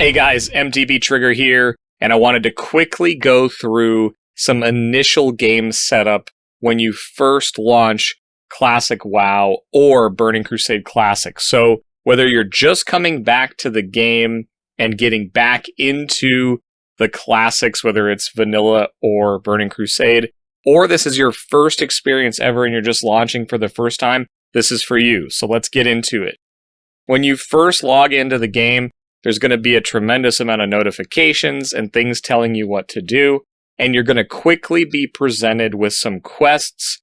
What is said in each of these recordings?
Hey guys, MTBtrigger here, and I wanted to quickly go through some initial game setup when you first launch Classic WoW or Burning Crusade Classic. So whether you're just coming back to the game and getting back into the classics, whether it's vanilla or Burning Crusade, or this is your first experience ever and you're just launching for the first time, this is for you. So let's get into it. When you first log into the game, there's going to be a tremendous amount of notifications and things telling you what to do, and you're going to quickly be presented with some quests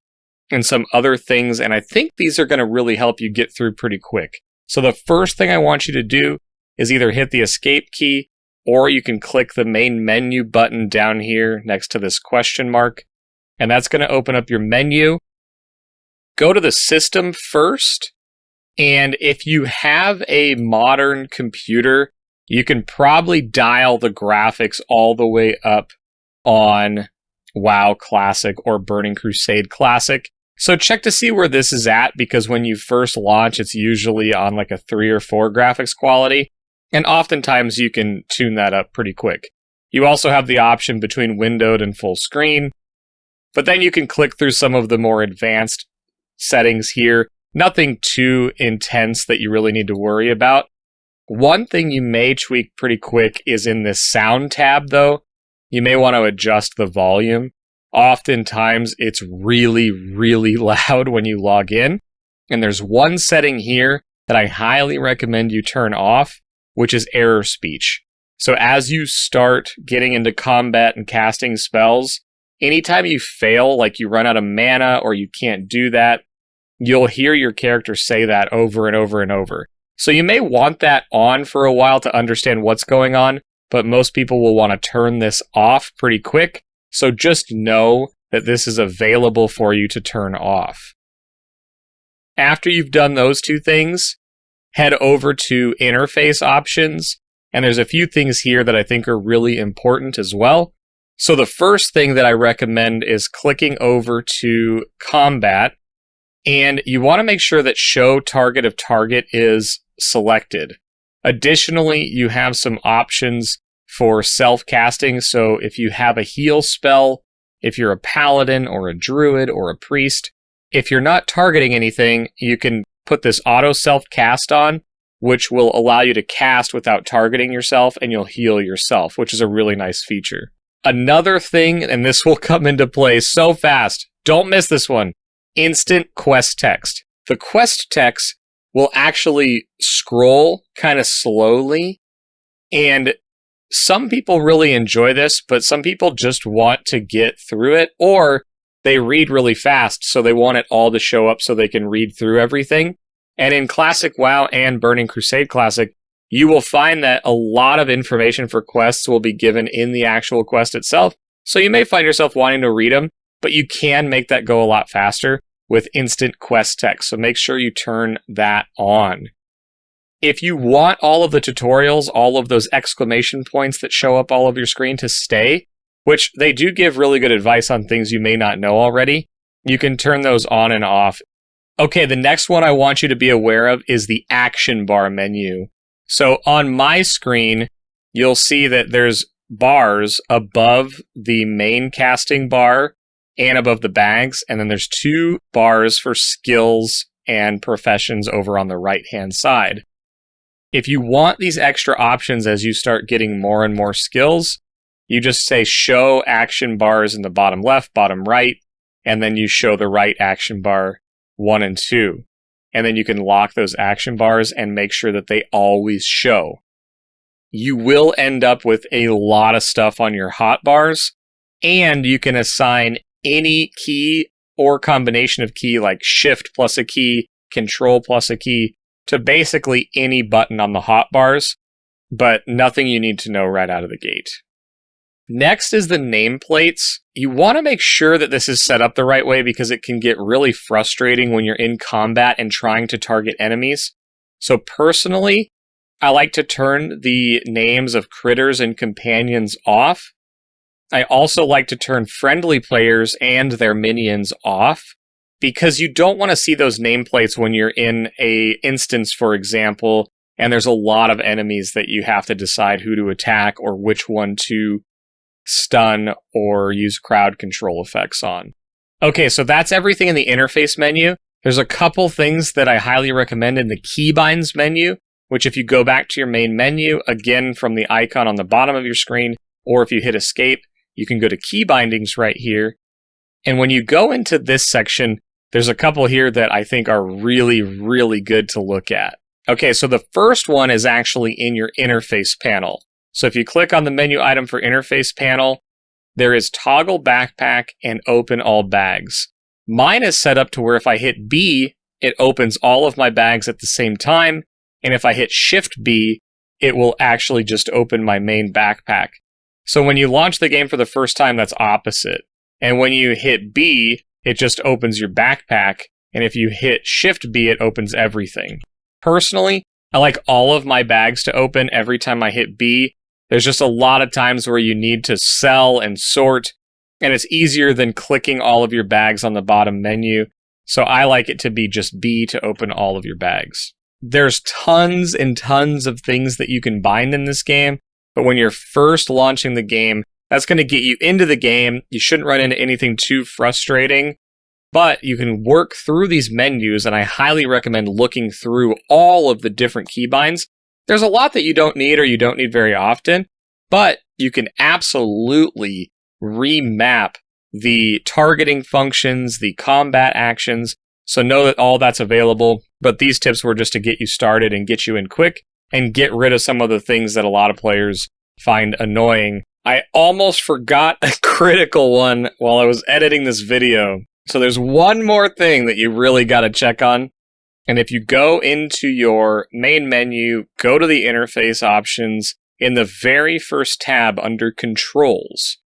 and some other things, and I think these are going to really help you get through pretty quick. So the first thing I want you to do is either hit the escape key, or you can click the main menu button down here next to this question mark, and that's going to open up your menu. Go to the system first. And if you have a modern computer, you can probably dial the graphics all the way up on WoW Classic or Burning Crusade Classic. So check to see where this is at, because when you first launch, it's usually on like a 3 or 4 graphics quality. And oftentimes you can tune that up pretty quick. You also have the option between windowed and full screen. But then you can click through some of the more advanced settings here. Nothing too intense that you really need to worry about. One thing you may tweak pretty quick is in this sound tab, though. You may want to adjust the volume. Oftentimes, it's really, really loud when you log in. And there's one setting here that I highly recommend you turn off, which is error speech. So as you start getting into combat and casting spells, anytime you fail, like you run out of mana or you can't do that, you'll hear your character say that over and over and over. So you may want that on for a while to understand what's going on, but most people will want to turn this off pretty quick. So just know that this is available for you to turn off. After you've done those two things, head over to interface options, and there's a few things here that I think are really important as well. So the first thing that I recommend is clicking over to combat. And you want to make sure that Show Target of Target is selected. Additionally, you have some options for self-casting. So if you have a heal spell, if you're a paladin or a druid or a priest, if you're not targeting anything, you can put this auto self-cast on, which will allow you to cast without targeting yourself, and you'll heal yourself, which is a really nice feature. Another thing, and this will come into play so fast, don't miss this one. Instant quest text. The quest text will actually scroll kind of slowly, and some people really enjoy this, but some people just want to get through it, or they read really fast, so they want it all to show up so they can read through everything. And in Classic WoW and Burning Crusade Classic, you will find that a lot of information for quests will be given in the actual quest itself, so you may find yourself wanting to read them, but you can make that go a lot faster with instant quest text, so make sure you turn that on. If you want all of the tutorials, all of those exclamation points that show up all over your screen to stay, which they do give really good advice on things you may not know already, you can turn those on and off. Okay, the next one I want you to be aware of is the action bar menu. So on my screen, you'll see that there's bars above the main casting bar and above the bags, and then there's 2 bars for skills and professions over on the right-hand side. If you want these extra options as you start getting more and more skills, you just say show action bars in the bottom left, bottom right, and then you show the right action bar 1 and 2. And then you can lock those action bars and make sure that they always show. You will end up with a lot of stuff on your hotbars, and you can assign any key or combination of key like Shift plus a key, Control plus a key, to basically any button on the hotbars, but nothing you need to know right out of the gate. Next is the nameplates. You want to make sure that this is set up the right way because it can get really frustrating when you're in combat and trying to target enemies. So personally, I like to turn the names of critters and companions off. I also like to turn friendly players and their minions off, because you don't want to see those nameplates when you're in a instance, for example, and there's a lot of enemies that you have to decide who to attack or which one to stun or use crowd control effects on. Okay, so that's everything in the interface menu. There's a couple things that I highly recommend in the Keybinds menu, which if you go back to your main menu, again from the icon on the bottom of your screen, or if you hit escape, you can go to key bindings right here. And when you go into this section, there's a couple here that I think are really, really good to look at. Okay, so the first one is actually in your interface panel. So if you click on the menu item for interface panel, there is toggle backpack and open all bags. Mine is set up to where if I hit B, it opens all of my bags at the same time. And if I hit Shift B, it will actually just open my main backpack. So when you launch the game for the first time, that's opposite. And when you hit B, it just opens your backpack. And if you hit Shift B, it opens everything. Personally, I like all of my bags to open every time I hit B. There's just a lot of times where you need to sell and sort, and it's easier than clicking all of your bags on the bottom menu. So I like it to be just B to open all of your bags. There's tons and tons of things that you can bind in this game, but when you're first launching the game, that's going to get you into the game. You shouldn't run into anything too frustrating, but you can work through these menus, and I highly recommend looking through all of the different keybinds. There's a lot that you don't need or you don't need very often, but you can absolutely remap the targeting functions, the combat actions, so know that all that's available. But these tips were just to get you started and get you in quick and get rid of some of the things that a lot of players find annoying. I almost forgot a critical one while I was editing this video. So there's one more thing that you really got to check on. And if you go into your main menu, go to the interface options, in the very first tab under controls,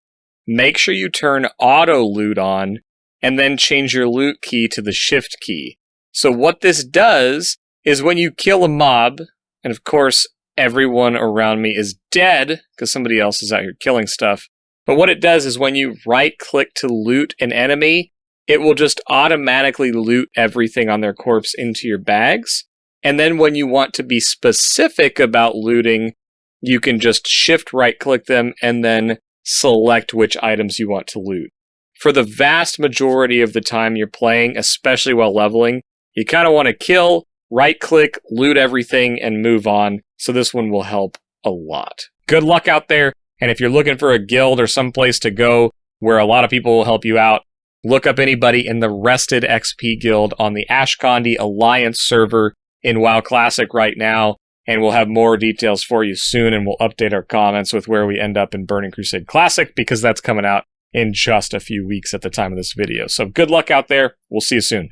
make sure you turn auto loot on and then change your loot key to the shift key. So what this does is when you kill a mob, and of course everyone around me is dead because somebody else is out here killing stuff, but what it does is when you right click to loot an enemy, it will just automatically loot everything on their corpse into your bags. And then when you want to be specific about looting, you can just shift right click them and then select which items you want to loot. For the vast majority of the time you're playing, especially while leveling, you kind of want to kill, right click, loot everything, and move on. So this one will help a lot. Good luck out there. And if you're looking for a guild or someplace to go where a lot of people will help you out, look up anybody in the Rested XP Guild on the Ashkandi Alliance server in WoW Classic right now, and we'll have more details for you soon, and we'll update our comments with where we end up in Burning Crusade Classic, because that's coming out in just a few weeks at the time of this video. So good luck out there. We'll see you soon.